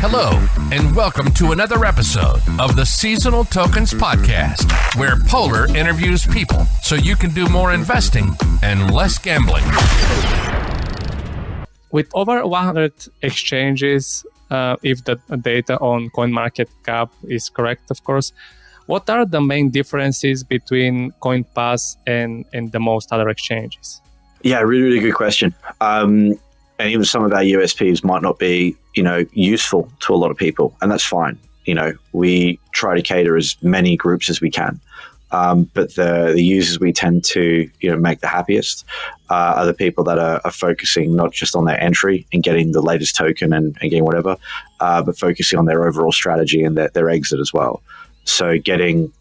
Hello, and welcome to another episode of the Seasonal Tokens Podcast, where Polar interviews people so you can do more investing and less gambling. With over 100 exchanges, if the data on CoinMarketCap is correct, of course, what are the main differences between CoinPass and the most other exchanges? Yeah, really good question. And even some of our USPs might not be, useful to a lot of people, and that's fine. We try to cater as many groups as we can. But the users we tend to, make the happiest are the people that are focusing not just on their entry and getting the latest token and getting whatever, but focusing on their overall strategy and their exit as well. So getting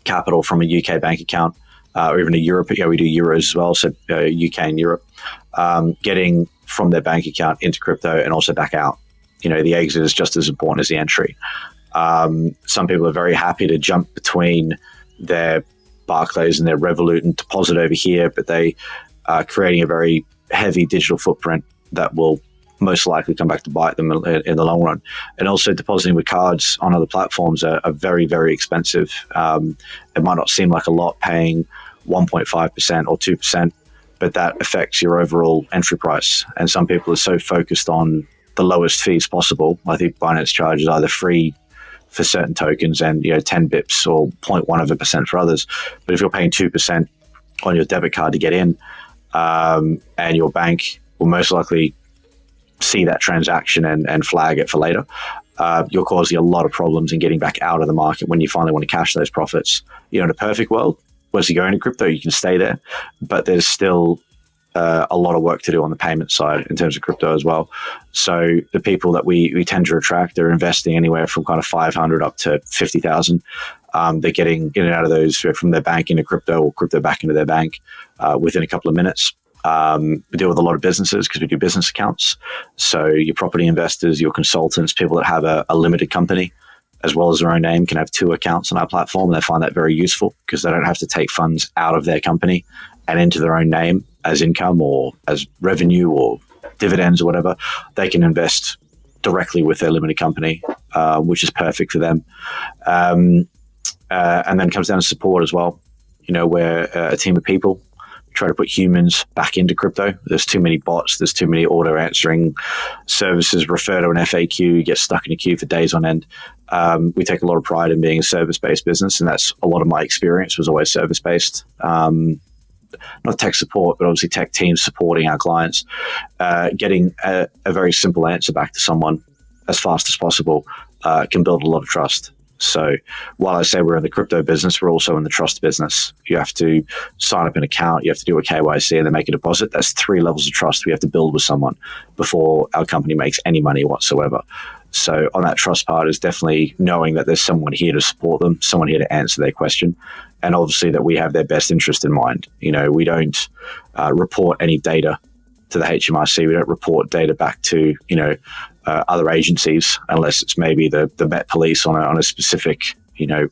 capital from a UK bank account, or even a Europe, we do euros as well, so UK and Europe, getting from their bank account into crypto and also back out. The exit is just as important as the entry. Some people are very happy to jump between their Barclays and their Revolut and deposit over here, but they are creating a very heavy digital footprint that will most likely come back to bite them in the long run. And also depositing with cards on other platforms are very, very expensive. It might not seem like a lot, paying 1.5% or 2%, but that affects your overall entry price. And some people are so focused on the lowest fees possible. I think Binance charges either free for certain tokens and 10 bips or 0.1% for others. But if you're paying 2% on your debit card to get in, and your bank will most likely see that transaction and flag it for later, you're causing a lot of problems in getting back out of the market when you finally want to cash those profits. In a perfect world, once you go into crypto, you can stay there, but there's still a lot of work to do on the payment side in terms of crypto as well. So the people that we tend to attract are investing anywhere from kind of 500 up to 50,000. They're getting in and out of those from their bank into crypto or crypto back into their bank within a couple of minutes. We deal with a lot of businesses because we do business accounts. So your property investors, your consultants, people that have a limited company, as well as their own name, can have two accounts on our platform. And they find that very useful because they don't have to take funds out of their company and into their own name as income or as revenue or dividends or whatever. They can invest directly with their limited company, which is perfect for them. And then it comes down to support as well. We're a team of people. Try to put humans back into crypto. There's too many bots. There's too many auto answering services. Refer to an FAQ, get stuck in a queue for days on end. We take a lot of pride in being a service-based business, and that's a lot of my experience was always service-based. Not tech support, but obviously tech teams supporting our clients. Getting a very simple answer back to someone as fast as possible can build a lot of trust. So while I say we're in the crypto business, we're also in the trust business. You have to sign up an account, you have to do a KYC and then make a deposit. That's 3 levels of trust we have to build with someone before our company makes any money whatsoever. So on that trust part is definitely knowing that there's someone here to support them, someone here to answer their question, and obviously that we have their best interest in mind. We don't report any data to the HMRC. We don't report data back to, other agencies unless it's maybe the Met Police on a specific,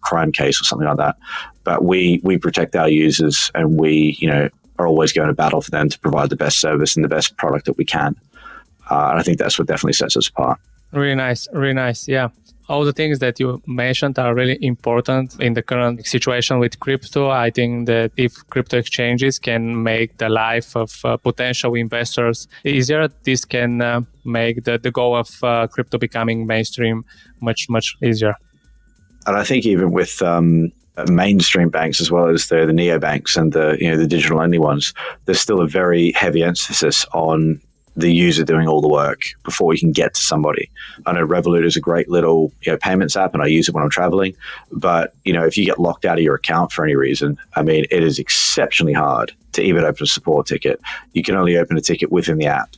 crime case or something like that. But we protect our users, and we, are always going to battle for them to provide the best service and the best product that we can. And I think that's what definitely sets us apart. Really nice. Yeah. All the things that you mentioned are really important in the current situation with crypto. I think that if crypto exchanges can make the life of potential investors easier, this can make the goal of crypto becoming mainstream much, much easier. And I think even with mainstream banks as well as the neobanks and the digital only ones, there's still a very heavy emphasis on the user doing all the work before we can get to somebody. I know Revolut is a great little payments app, and I use it when I'm traveling. But if you get locked out of your account for any reason, it is exceptionally hard to even open a support ticket. You can only open a ticket within the app.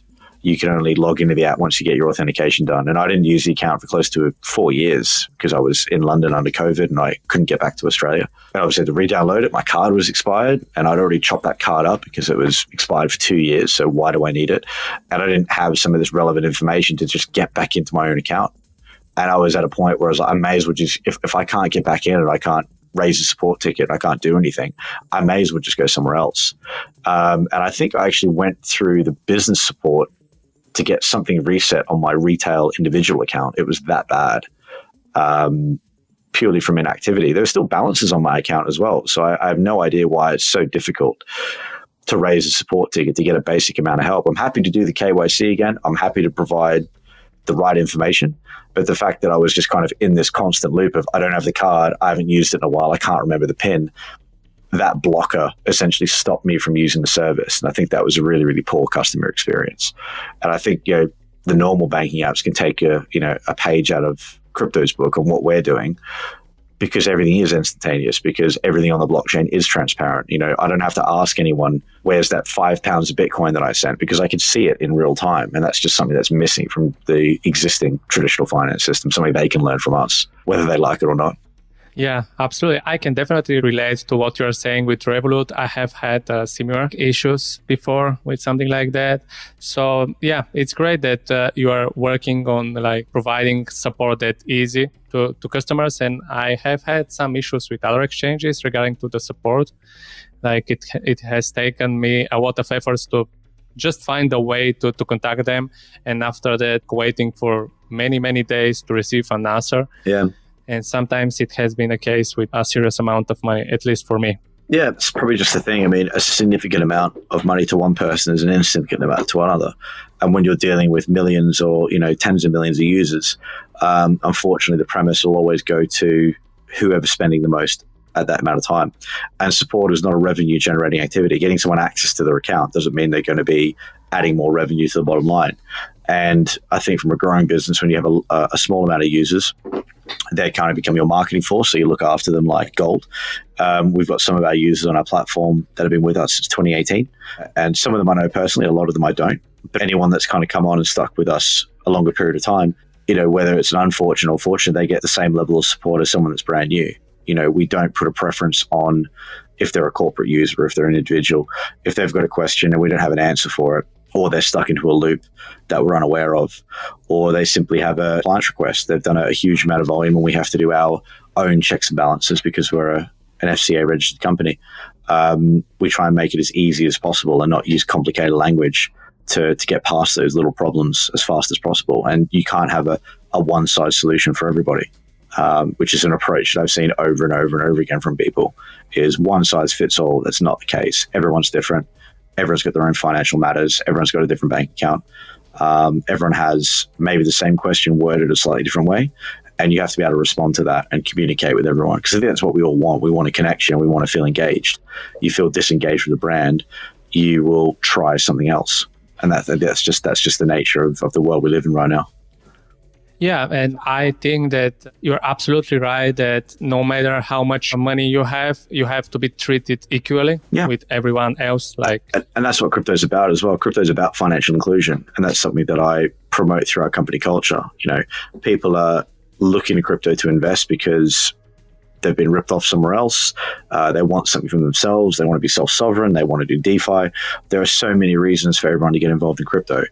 You can only log into the app once you get your authentication done. And I didn't use the account for close to 4 years because I was in London under COVID and I couldn't get back to Australia. I obviously had to re-download it. My card was expired and I'd already chopped that card up because it was expired for 2 years. So why do I need it? And I didn't have some of this relevant information to just get back into my own account. And I was at a point where I was like, I may as well just, if I can't get back in and I can't raise a support ticket, I can't do anything, I may as well just go somewhere else. And I think I actually went through the business support to get something reset on my retail individual account. It was that bad, purely from inactivity. There were still balances on my account as well. So I have no idea why it's so difficult to raise a support ticket to get a basic amount of help. I'm happy to do the KYC again. I'm happy to provide the right information. But the fact that I was just kind of in this constant loop of, I don't have the card, I haven't used it in a while, I can't remember the PIN, that blocker essentially stopped me from using the service. And I think that was a really, really poor customer experience. And I think, the normal banking apps can take a page out of crypto's book on what we're doing, because everything is instantaneous, because everything on the blockchain is transparent. I don't have to ask anyone, where's that 5 pounds of Bitcoin that I sent, because I can see it in real time. And that's just something that's missing from the existing traditional finance system, something they can learn from us, whether they like it or not. Yeah, absolutely. I can definitely relate to what you're saying with Revolut. I have had similar issues before with something like that. So yeah, it's great that you are working on providing support that easy to customers. And I have had some issues with other exchanges regarding to the support. It has taken me a lot of efforts to just find a way to contact them. And after that, waiting for many, many days to receive an answer. Yeah. And sometimes it has been a case with a serious amount of money, at least for me. Yeah, it's probably just the thing. I mean, a significant amount of money to one person is an insignificant amount to another. And when you're dealing with millions or, tens of millions of users, unfortunately, the premise will always go to whoever's spending the most at that amount of time. And support is not a revenue generating activity. Getting someone access to their account doesn't mean they're going to be adding more revenue to the bottom line. And I think from a growing business, when you have a small amount of users, they kind of become your marketing force, so you look after them like gold. We've got some of our users on our platform that have been with us since 2018, and some of them I know personally, a lot of them I don't. But anyone that's kind of come on and stuck with us a longer period of time, whether it's an unfortunate or fortunate, they get the same level of support as someone that's brand new. We don't put a preference on if they're a corporate user or if they're an individual. If they've got a question and we don't have an answer for it, or they're stuck into a loop that we're unaware of, or they simply have a client request. They've done a huge amount of volume and we have to do our own checks and balances because we're an FCA registered company. We try and make it as easy as possible and not use complicated language to get past those little problems as fast as possible. And you can't have a one-size solution for everybody, which is an approach that I've seen over and over and over again from people, is one size fits all. That's not the case. Everyone's different. Everyone's got their own financial matters. Everyone's got a different bank account. Everyone has maybe the same question worded a slightly different way. And you have to be able to respond to that and communicate with everyone. Because I think that's what we all want. We want a connection. We want to feel engaged. You feel disengaged with the brand, you will try something else. And that's just the nature of the world we live in right now. Yeah, and I think that you're absolutely right that no matter how much money you have to be treated equally with everyone else. And that's what crypto is about as well. Crypto is about financial inclusion. And that's something that I promote through our company culture. People are looking at crypto to invest because they've been ripped off somewhere else. They want something from themselves. They want to be self-sovereign. They want to do DeFi. There are so many reasons for everyone to get involved in crypto,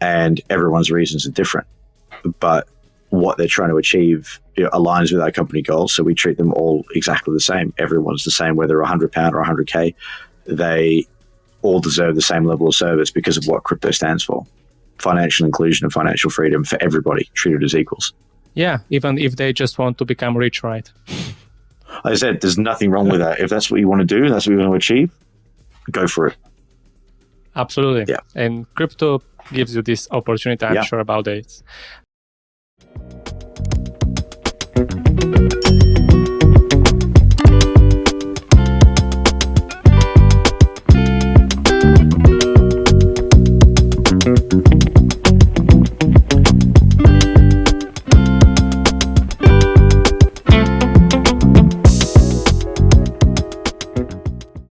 and everyone's reasons are different. But what they're trying to achieve aligns with our company goals. So we treat them all exactly the same. Everyone's the same, whether £100 or 100K. They all deserve the same level of service because of what crypto stands for. Financial inclusion and financial freedom for everybody, treated as equals. Yeah, even if they just want to become rich, right? Like I said, there's nothing wrong with that. If that's what you want to do, that's what you want to achieve, go for it. Absolutely. Yeah. And crypto gives you this opportunity, I'm sure about it.